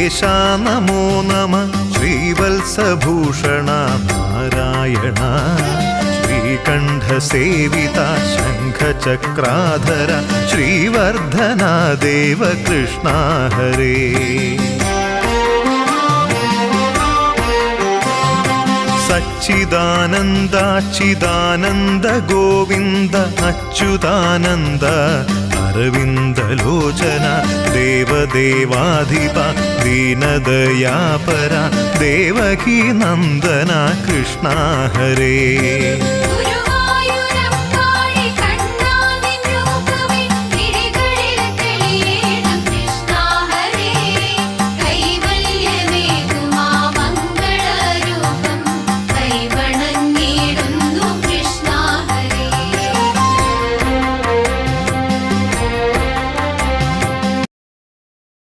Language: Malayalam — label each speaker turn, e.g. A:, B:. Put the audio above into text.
A: നമോ നമഃ ശ്രീവത്സഭൂഷണ നാരായണ ശ്രീകണ്ഠസേവിത ശംഖചക്രാധര ശ്രീവർദ്ധനാ ദേവ കൃഷ്ണ ഹരേ സച്ചിദാനന്ദാച്യുതാനന്ദ ഗോവിന്ദ അച്യുതാനന്ദ അരവിന്ദലോചന ദേവദേവാധിപ ദീനദയാപര ദേവകീ നന്ദന കൃഷ്ണ ഹരേ